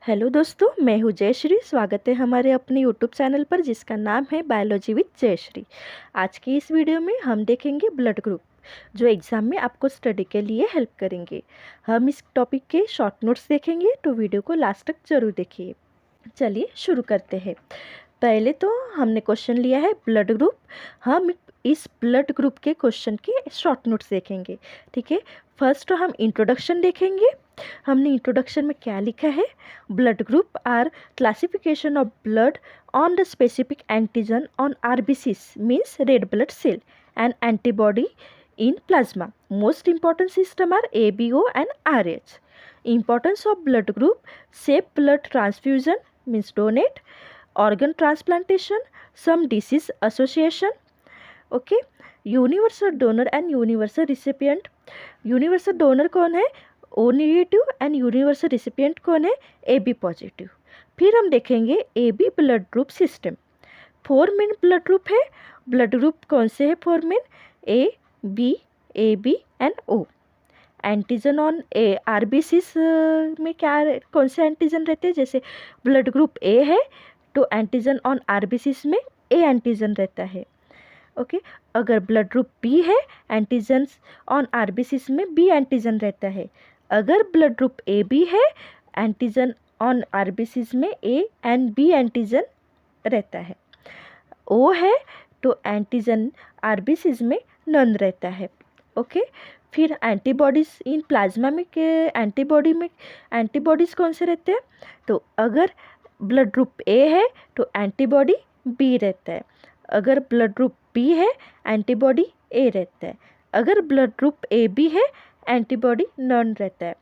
Hello दोस्तों, मैं हूँ जयश्री। स्वागत है हमारे अपने यूट्यूब चैनल पर जिसका नाम है बायोलॉजी विद जयश्री। आज की इस वीडियो में हम देखेंगे ब्लड ग्रुप, जो एग्ज़ाम में आपको स्टडी के लिए हेल्प करेंगे। हम इस टॉपिक के शॉर्ट नोट्स देखेंगे, तो वीडियो को लास्ट तक जरूर देखिए। चलिए शुरू करते हैं। पहले तो हमने क्वेश्चन लिया है ब्लड ग्रुप। हम इस ब्लड ग्रुप के क्वेश्चन के शॉर्ट नोट्स देखेंगे। ठीक है, फर्स्ट तो हम इंट्रोडक्शन देखेंगे। हमने इंट्रोडक्शन में क्या लिखा है? Blood group are classification of blood on the specific antigen on RBCs means red blood cell and antibody in plasma. Most important system are ABO and RH. Importance of blood group: safe blood transfusion means donate, organ transplantation, some disease association. Okay, universal donor and universal recipient. universal donor कौन है? O negative and universal recipient कौन है? AB positive. फिर हम देखेंगे AB blood group system. 4 main blood group है। Blood group कौन से है? 4 main A, B, AB and O। Antigen on A RBCs में क्या कौन से एंटीजन रहते हैं? जैसे ब्लड ग्रुप ए है तो एंटीजन ऑन आरबीसीस में ए एंटीजन रहता है। ओके, अगर ब्लड ग्रुप बी है, एंटीजन ऑन आरबीसीस में बी एंटीजन रहता है। अगर ब्लड ग्रुप ए बी है, एंटीजन ऑन आरबीसीस में ए एंड बी एंटीजन रहता है। ओ है तो एंटीजन आरबीसीस में नन रहता है। ओके, फिर एंटीबॉडीज़ इन प्लाज्मा में के एंटीबॉडीज़ कौन से रहते हैं? तो अगर ब्लड ग्रुप ए है तो एंटीबॉडी बी रहता है। अगर ब्लड ग्रुप बी है, एंटीबॉडी ए रहता है। अगर ब्लड ग्रुप ए बी है, एंटीबॉडी नॉन रहता है।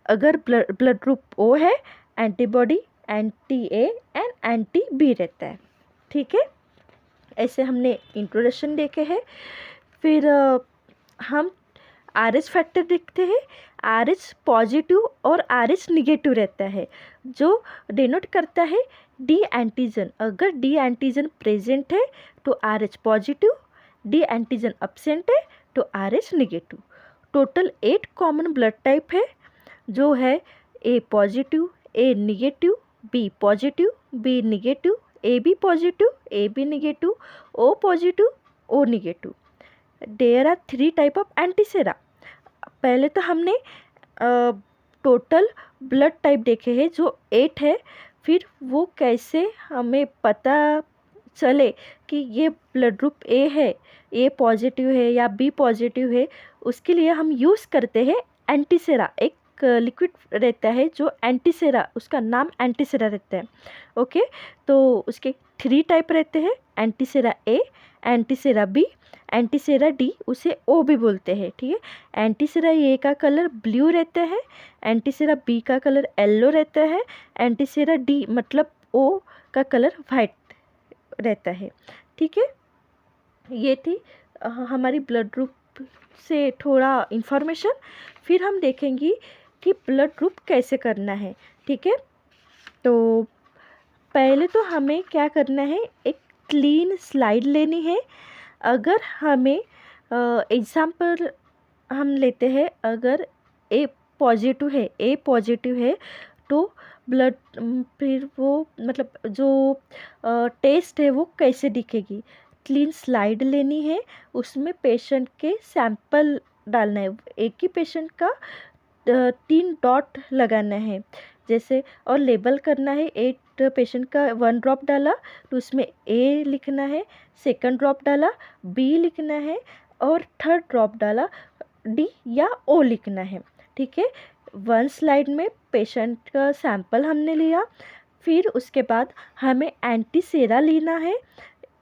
अगर ब्लड ग्रुप ओ है, antibody anti A and anti B रहता है। ठीक है, ऐसे हमने इंट्रोडक्शन देखे हैं। फिर हम आर एच फैक्टर देखते हैं। आर एच पॉजिटिव और आर एच निगेटिव रहता है, जो डिनोट करता है डी एंटीजन। अगर डी एंटीजन प्रेजेंट है तो R H positive, D antigen absent है तो R H negative. Total 8 common blood type है, जो है A positive, A negative, B positive, B negative, A B positive, A B negative, O positive, O negative. There are 3 type of antisera. पहले तो हमने total blood type देखे हैं जो 8 है। फिर वो कैसे हमें पता चले कि ये ब्लड ग्रुप ए है, ए पॉजिटिव है या बी पॉजिटिव है, उसके लिए हम यूज़ करते हैं एंटीसेरा। एक लिक्विड रहता है जो एंटीसेरा, उसका नाम एंटीसेरा रहता है। ओके, तो उसके 3 टाइप रहते हैं: एंटीसेरा ए, एंटीसेरा बी, एंटीसेरा डी, उसे ओ भी बोलते हैं। ठीक है, एंटीसेरा ए का कलर ब्लू रहता है, एंटीसेरा बी का कलर येलो रहता है, एंटीसेरा डी मतलब ओ का कलर वाइट रहता है। ठीक है, ये थी हमारी ब्लड ग्रुप से थोड़ा इन्फॉर्मेशन। फिर हम देखेंगे कि ब्लड ग्रुप कैसे करना है। ठीक है, तो पहले तो हमें क्या करना है, एक क्लीन स्लाइड लेनी है। अगर हमें एग्जाम्पल हम लेते हैं, अगर ए पॉजिटिव है तो ब्लड फिर वो मतलब जो टेस्ट है वो कैसे दिखेगी? क्लीन स्लाइड लेनी है, उसमें पेशेंट के सैंपल डालना है। एक ही पेशेंट का 3 डॉट लगाना है जैसे, और लेबल करना है। 8 पेशेंट का 1 ड्रॉप डाला तो उसमें ए लिखना है, सेकंड ड्रॉप डाला बी लिखना है, और थर्ड ड्रॉप डाला डी या ओ लिखना है। ठीक है, 1 स्लाइड में पेशेंट का सैंपल हमने लिया। फिर उसके बाद हमें एंटीसेरा लेना है।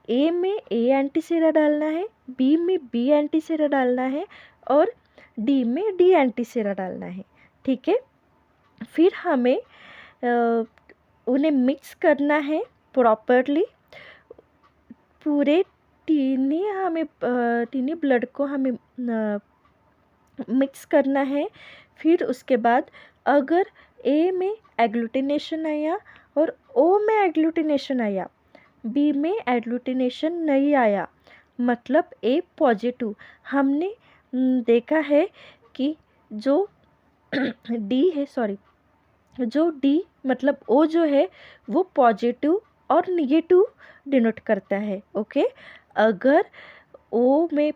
ए में ए एंटीसेरा डालना है, बी में बी एंटीसेरा डालना है, और डी में डी एंटीसेरा डालना है। ठीक है, फिर हमें उन्हें मिक्स करना है प्रॉपरली। पूरे तीनी ब्लड को हमें मिक्स करना है। फिर उसके बाद अगर ए में एग्लूटिनेशन आया और ओ में एग्लूटिनेशन आया, बी में एग्लूटिनेशन नहीं आया, मतलब ए पॉजिटिव। हमने देखा है कि जो डी है, सॉरी, जो डी मतलब ओ जो है वो पॉजिटिव और निगेटिव डिनोट करता है। ओके, अगर ओ में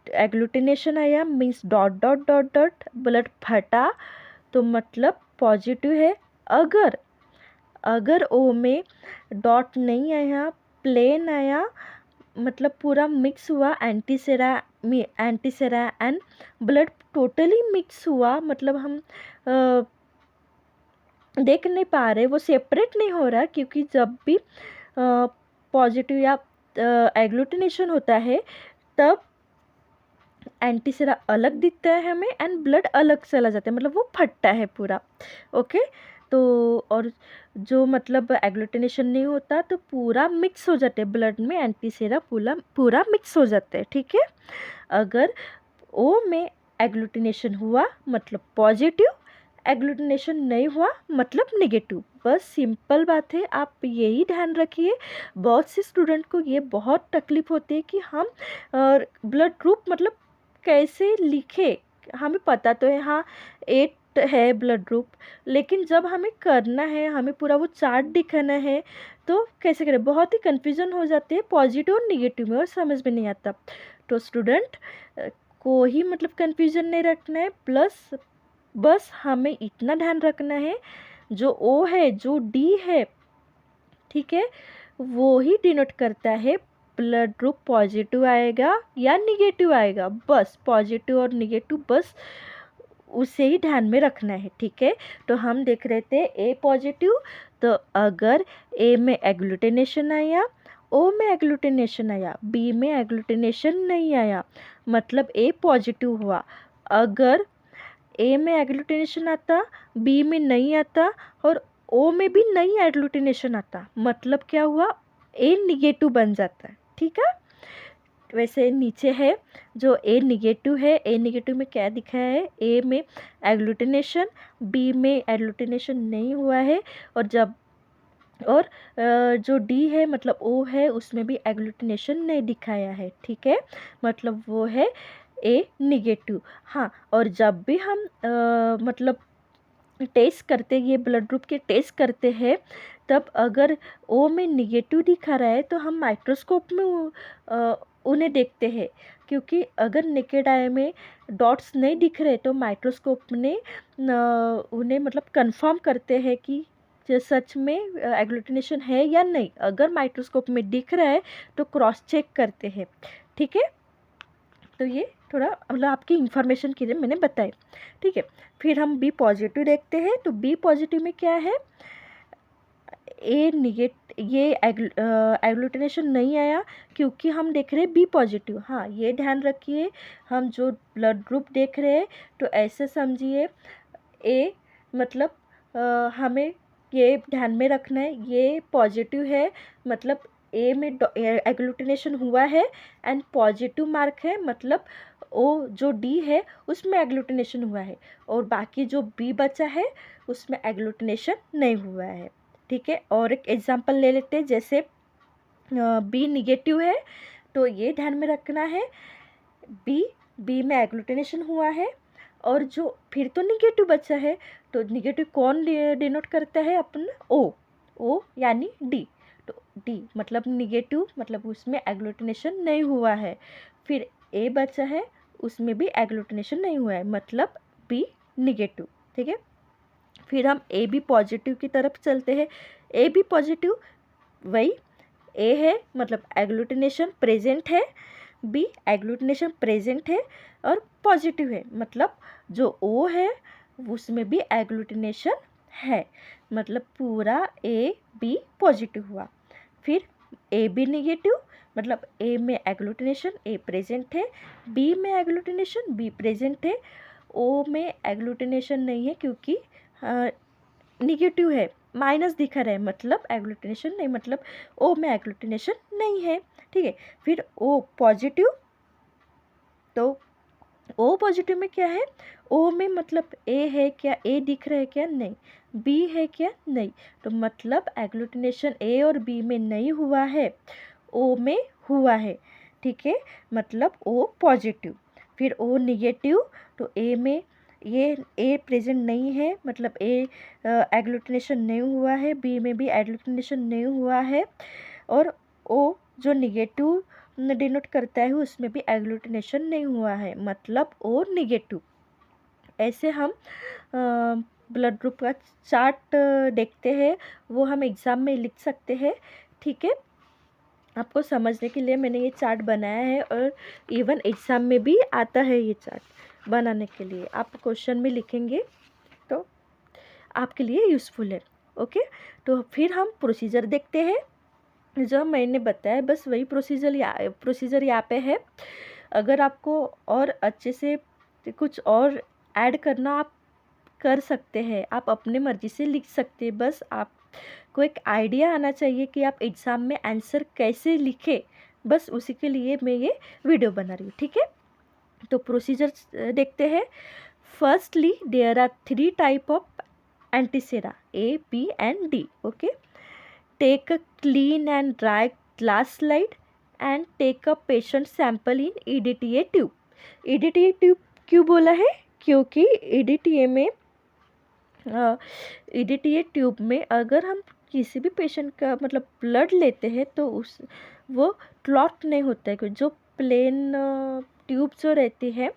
एग्लूटिनेशन आया means dot dot dot dot blood फटा तो मतलब पॉजिटिव है। अगर अगर ओ में डॉट नहीं आया, प्लेन आया, मतलब पूरा मिक्स हुआ, antisera and blood totally mix हुआ, मतलब हम देख नहीं पा रहे, वो सेपरेट नहीं हो रहा, क्योंकि जब भी पॉजिटिव या एग्लूटिनेशन होता है तब एंटीसेरा अलग दिखता है हमें एंड ब्लड अलग चला जाता है, मतलब वो फटता है पूरा। ओके, तो और जो मतलब एग्लूटिनेशन नहीं होता तो पूरा मिक्स हो जाते हैं ब्लड में, एंटीसेरा पूरा पूरा मिक्स हो जाता है। ठीक है, अगर ओ में एग्लूटिनेशन हुआ मतलब पॉजिटिव, एग्लूटिनेशन नहीं हुआ मतलब नेगेटिव। बस सिंपल बात है, आप यही ध्यान रखिए। बहुत से स्टूडेंट को ये बहुत तकलीफ होती है कि हम ब्लड ग्रुप मतलब कैसे लिखे। हमें पता तो है हाँ 8 है ब्लड ग्रुप, लेकिन जब हमें करना है, हमें पूरा वो चार्ट दिखाना है, तो कैसे करें, बहुत ही कन्फ्यूज़न हो जाते हैं पॉजिटिव और निगेटिव में और समझ में नहीं आता। तो स्टूडेंट को ही मतलब कन्फ्यूज़न नहीं रखना है, प्लस बस हमें इतना ध्यान रखना है जो ओ है जो डी है, ठीक है, वो ही डिनोट करता है ब्लड ग्रुप पॉजिटिव आएगा या निगेटिव आएगा। बस पॉजिटिव और निगेटिव बस उसे ही ध्यान में रखना है। ठीक है, तो हम देख रहे थे ए पॉजिटिव, तो अगर ए में एग्लूटिनेशन आया, ओ में एग्लूटिनेशन आया, बी में एग्लूटिनेशन नहीं आया, मतलब ए पॉजिटिव हुआ। अगर ए में एग्लूटिनेशन आता, बी में नहीं आता और ओ में भी नहीं एग्लूटिनेशन आता, मतलब क्या हुआ, ए निगेटिव बन जाता है। ठीक है, वैसे नीचे है जो ए निगेटिव है, ए निगेटिव में क्या दिखा है, ए में एग्लूटिनेशन, बी में एग्लूटिनेशन नहीं हुआ है, और जब और जो डी है मतलब ओ है उसमें भी एग्लूटिनेशन नहीं दिखाया है। ठीक है, मतलब वो है ए निगेटिव। हाँ, और जब भी हम मतलब टेस्ट करते, ये ब्लड ग्रुप के टेस्ट करते हैं, तब अगर ओ में निगेटिव दिखा रहा है तो हम माइक्रोस्कोप में उन्हें देखते हैं, क्योंकि अगर नेकेड आई में डॉट्स नहीं दिख रहे तो माइक्रोस्कोप ने उन्हें मतलब कंफर्म करते हैं कि जो सच में एग्लूटिनेशन है या नहीं। अगर माइक्रोस्कोप में दिख रहा है तो क्रॉस चेक करते हैं। ठीक है, तो ये थोड़ा मतलब आपकी इन्फॉर्मेशन के लिए मैंने बताई। ठीक है, फिर हम बी पॉजिटिव देखते हैं, तो बी पॉजिटिव में क्या है, ये एग्लूटिनेशन नहीं आया, क्योंकि हम देख रहे हैं बी पॉजिटिव। हाँ, ये ध्यान रखिए, हम जो ब्लड ग्रुप देख रहे हैं तो ऐसे समझिए ए मतलब हमें ये ध्यान में रखना है, ये पॉजिटिव है, मतलब ए में एग्लूटिनेशन हुआ है एंड पॉजिटिव मार्क है, मतलब ओ जो डी है उसमें एग्लूटिनेशन हुआ है, और बाकी जो बी बचा है उसमें एग्लूटिनेशन नहीं हुआ है। ठीक है, और एक एग्जांपल ले लेते हैं, जैसे बी निगेटिव है तो ये ध्यान में रखना है, बी में एग्लूटिनेशन हुआ है, और जो फिर तो निगेटिव बचा है, तो निगेटिव कौन डिनोट करता है अपना, ओ यानी डी, तो डी मतलब निगेटिव, मतलब उसमें एग्लूटिनेशन नहीं हुआ है। फिर ए बचा है, उसमें भी एग्लूटिनेशन नहीं हुआ है, मतलब बी निगेटिव। ठीक है, फिर हम ए बी पॉजिटिव की तरफ चलते हैं। ए बी पॉजिटिव वही, ए है मतलब एग्लूटिनेशन प्रेजेंट है, बी एग्लूटिनेशन प्रेजेंट है और पॉजिटिव है, मतलब जो ओ है उसमें भी एग्लूटिनेशन है, मतलब पूरा ए बी पॉजिटिव हुआ। फिर ए बी निगेटिव, मतलब ए में एग्लूटिनेशन ए प्रेजेंट है, बी में एग्लूटिनेशन बी प्रेजेंट है, ओ में एग्लूटिनेशन नहीं है क्योंकि निगेटिव है, माइनस दिखा रहा है, मतलब एग्लूटिनेशन नहीं, मतलब ओ में एग्लूटिनेशन नहीं है। ठीक है, फिर ओ पॉजिटिव, तो ओ पॉजिटिव में क्या है, ओ में मतलब ए है क्या, ए दिख रहा है क्या, नहीं, बी है क्या, नहीं, तो मतलब एग्लूटिनेशन ए और बी में नहीं हुआ है, ओ में हुआ है। ठीक है, मतलब ओ पॉजिटिव। फिर ओ निगेटिव, तो ए में ये ए प्रेजेंट नहीं है, मतलब ए एग्लूटिनेशन नहीं हुआ है, बी में भी एग्लूटिनेशन नहीं हुआ है, और ओ जो निगेटिव डिनोट करता है उसमें भी एग्लूटिनेशन नहीं हुआ है, मतलब ओ निगेटिव। ऐसे हम ब्लड ग्रुप का चार्ट देखते हैं, वो हम एग्ज़ाम में लिख सकते हैं। ठीक है, आपको समझने के लिए मैंने ये चार्ट बनाया है, और इवन एग्ज़ाम में भी आता है ये चार्ट बनाने के लिए। आप क्वेश्चन में लिखेंगे तो आपके लिए यूज़फुल है। ओके, तो फिर हम प्रोसीजर देखते हैं। जो मैंने बताया बस वही प्रोसीजर यहाँ पे है। अगर आपको और अच्छे से कुछ और ऐड करना, आप कर सकते हैं, आप अपने मर्ज़ी से लिख सकते हैं। बस आपको एक आइडिया आना चाहिए कि आप एग्ज़ाम में आंसर कैसे लिखें, बस उसी के लिए मैं ये वीडियो बना रही हूँ। ठीक है, तो प्रोसीजर देखते हैं। Firstly there are 3 type of antisera, A, B and D. Okay, take a clean and dry glass slide and take a patient sample in EDTA tube. EDTA tube क्यों बोला है? क्योंकि EDTA ट्यूब में अगर हम किसी भी पेशेंट का मतलब ब्लड लेते हैं तो वो क्लॉट नहीं होता है। जो प्लेन ट्यूब जो रहती है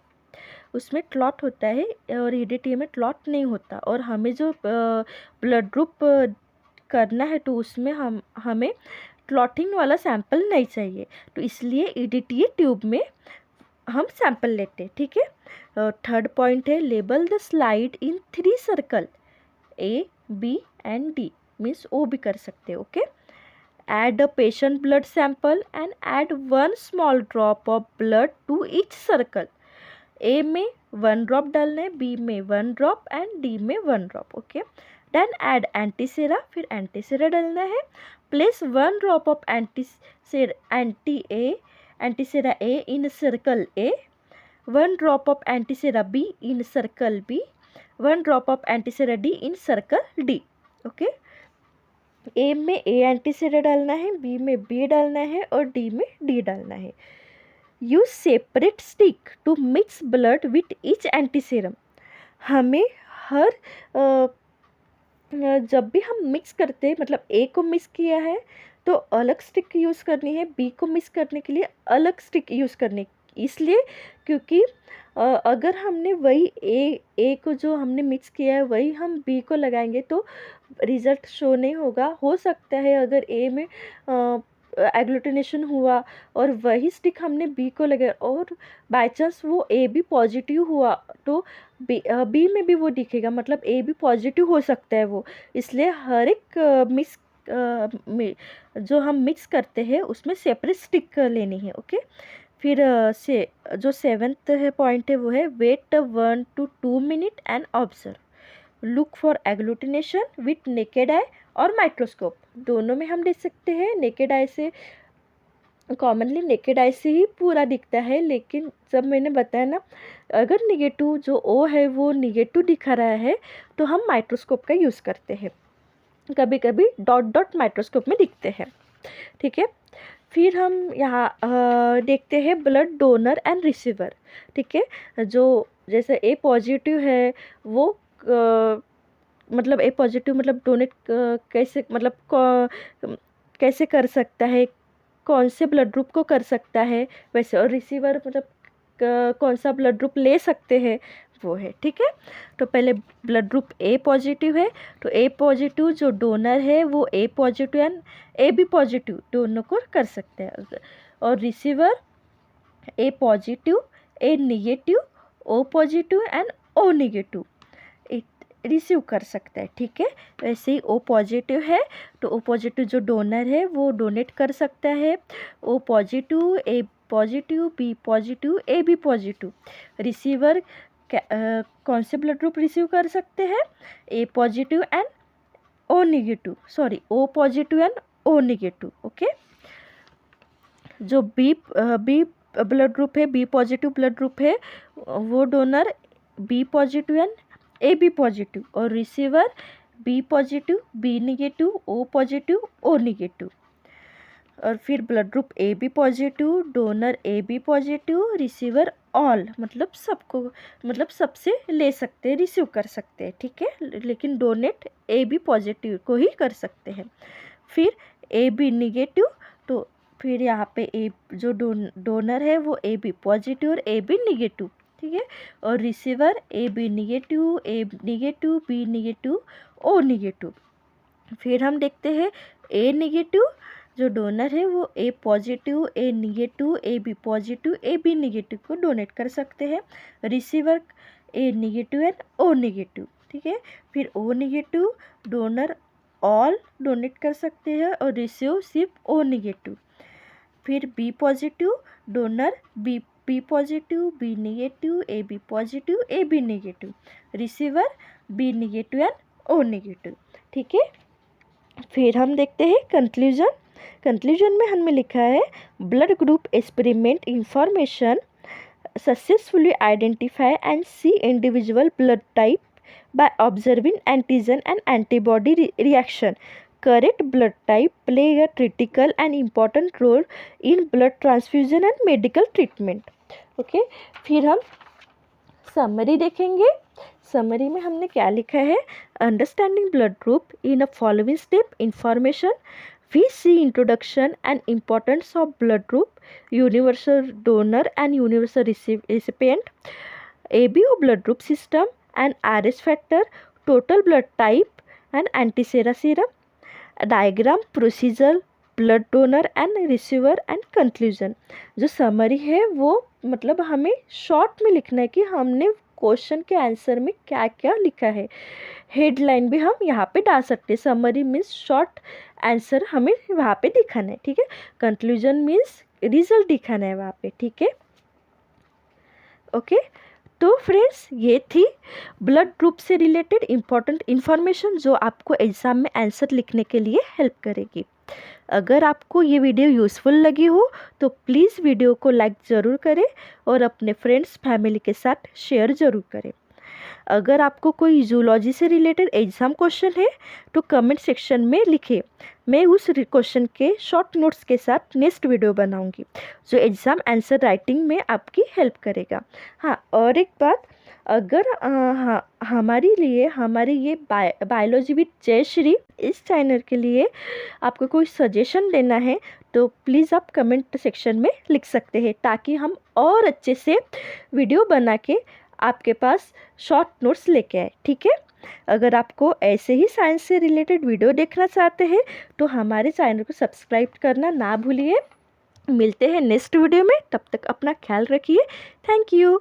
उसमें क्लॉट होता है, और EDTA में क्लॉट नहीं होता। और हमें जो ब्लड ग्रुप करना है तो उसमें हमें क्लॉटिंग वाला सैंपल नहीं चाहिए, तो इसलिए EDTA ट्यूब में हम सैंपल लेते हैं। ठीक है, थर्ड पॉइंट है, label the slide in 3 circle, A, B and D, means O भी कर सकते हैं। Okay, add a patient blood sample and add 1 small drop of blood to each circle. A में 1 ड्रॉप डालना है, बी में 1 drop and D में 1 drop. Okay, then add antisera, फिर एंटीसेरा डालना है। Place 1 drop of antisera A in circle A, 1 drop of antisera B in circle B, 1 drop of antisera D in circle D. Okay, A में A antisera डालना है, B में B डालना है और डी में डी डालना है। Use separate stick to mix blood with each antiserum. हमें हर जब भी हम मिक्स करते हैं, मतलब ए को मिक्स किया है तो अलग स्टिक यूज़ करनी है, बी को मिक्स करने के लिए अलग स्टिक यूज़ करनी, इसलिए क्योंकि अगर हमने वही ए को जो हमने मिक्स किया है वही हम बी को लगाएंगे तो रिज़ल्ट शो नहीं होगा। हो सकता है अगर ए में एग्लूटिनेशन हुआ और वही स्टिक हमने बी को लगाया और बाय चांस वो ए भी पॉजिटिव हुआ तो बी में भी वो दिखेगा, मतलब ए भी पॉजिटिव हो सकता है वो। इसलिए हर एक मिक्स जो हम मिक्स करते हैं उसमें सेपरेट स्टिक लेनी है। ओके, फिर से जो 7th है पॉइंट है वो है, wait 1 to 2 minute and observe, look for agglutination with naked eye और माइक्रोस्कोप। दोनों में हम देख सकते हैं। नेकेड आई से कॉमनली नेकेड आई से ही पूरा दिखता है, लेकिन जब मैंने बताया ना अगर निगेटिव जो ओ है वो निगेटिव दिखा रहा है तो हम माइक्रोस्कोप का यूज़ करते हैं, कभी कभी डॉट डॉट माइक्रोस्कोप में दिखते हैं। ठीक है, फिर हम यहाँ देखते हैं ब्लड डोनर एंड रिसीवर। ठीक है, जो जैसे ए पॉजिटिव है वो मतलब ए पॉजिटिव मतलब डोनेट कैसे, मतलब कैसे कर सकता है, कौन से ब्लड ग्रुप को कर सकता है वैसे, और रिसीवर मतलब कौन सा ब्लड ग्रुप ले सकते हैं वो है। ठीक है, तो पहले ब्लड ग्रुप ए पॉजिटिव है तो ए पॉजिटिव जो डोनर है वो A positive and A B positive दोनों को कर सकते हैं, और receiver A positive, A negative, O positive and O negative receive कर सकता है। ठीक है, वैसे ही ओ पॉजिटिव है तो ओ पॉजिटिव जो डोनर है वो डोनेट कर सकता है, O positive, A positive, B positive, A B positive. Receiver कौन से ब्लड ग्रुप रिसीव कर सकते हैं, A positive and O negative, sorry O positive and O negative. Okay, जो बी ब्लड ग्रुप है, बी पॉजिटिव ब्लड ग्रुप है, वो donor B positive and A B positive, और receiver B positive, B negative, O positive, O negative. और फिर blood group A B positive, donor A B positive, receiver all मतलब सबको, मतलब सबसे ले सकते हैं, रिसीव कर सकते हैं, ठीक है। लेकिन डोनेट ए बी पॉजिटिव को ही कर सकते हैं। फिर ए बी निगेटिव, तो फिर यहाँ पे ए जो डोनर है वो ए बी पॉजिटिव और ए बी निगेटिव, ठीक है। और receiver A B negative, B negative, O negative. फिर हम देखते हैं ए निगेटिव, जो डोनर है वो A positive, A negative, A B positive, A B negative को डोनेट कर सकते हैं। Receiver A negative and O negative, ठीक है। फिर O negative donor all donate कर सकते हैं और रिसीव सिर्फ ओ निगेटिव। फिर B positive donor B positive, B negative, A B positive, A B negative. Receiver B negative and O negative, ठीक है। फिर हम देखते हैं कंक्लूजन में हमने लिखा है blood group experiment information successfully identify and see individual blood type by observing antigen and antibody reaction. Correct blood type play a critical and important role in blood transfusion and medical treatment. Okay, फिर हम summary देखेंगे। Summary में हमने क्या लिखा है, understanding blood group in a following step information, we see introduction and importance of blood group, universal donor and universal recipient, ABO blood group system and RS factor, total blood type and antisera serum, diagram, procedure, blood donor and receiver and conclusion. जो summary है वो मतलब हमें short में लिखना है कि हमने क्वेश्चन के आंसर में क्या क्या लिखा है। हेडलाइन भी हम यहाँ पे डाल सकते हैं। समरी मीन्स शॉर्ट आंसर हमें वहाँ पे दिखाना है, ठीक है। कंक्लूजन मीन्स रिजल्ट दिखाना है वहाँ पे, ठीक है। ओके, तो फ्रेंड्स ये थी ब्लड ग्रुप से रिलेटेड इम्पॉर्टेंट इन्फॉर्मेशन जो आपको एग्ज़ाम में आंसर लिखने के लिए हेल्प करेगी। अगर आपको ये वीडियो यूज़फुल लगी हो तो प्लीज़ वीडियो को लाइक ज़रूर करें और अपने फ्रेंड्स फैमिली के साथ शेयर ज़रूर करें। अगर आपको कोई जूलॉजी से रिलेटेड एग्ज़ाम क्वेश्चन है तो कमेंट सेक्शन में लिखिए, मैं उस क्वेश्चन के शॉर्ट नोट्स के साथ नेक्स्ट वीडियो बनाऊंगी जो एग्ज़ाम आंसर राइटिंग में आपकी हेल्प करेगा। हाँ, और एक बात, अगर हमारी ये बायोलॉजी विद जयश्री इस चैनल के लिए आपको कोई सजेशन देना है तो प्लीज़ आप कमेंट सेक्शन में लिख सकते हैं ताकि हम और अच्छे से वीडियो बना के आपके पास शॉर्ट नोट्स लेके आए, ठीक है। अगर आपको ऐसे ही साइंस से रिलेटेड वीडियो देखना चाहते हैं तो हमारे चैनल को सब्सक्राइब करना ना भूलिए। मिलते हैं नेक्स्ट वीडियो में, तब तक अपना ख्याल रखिए। Thank you.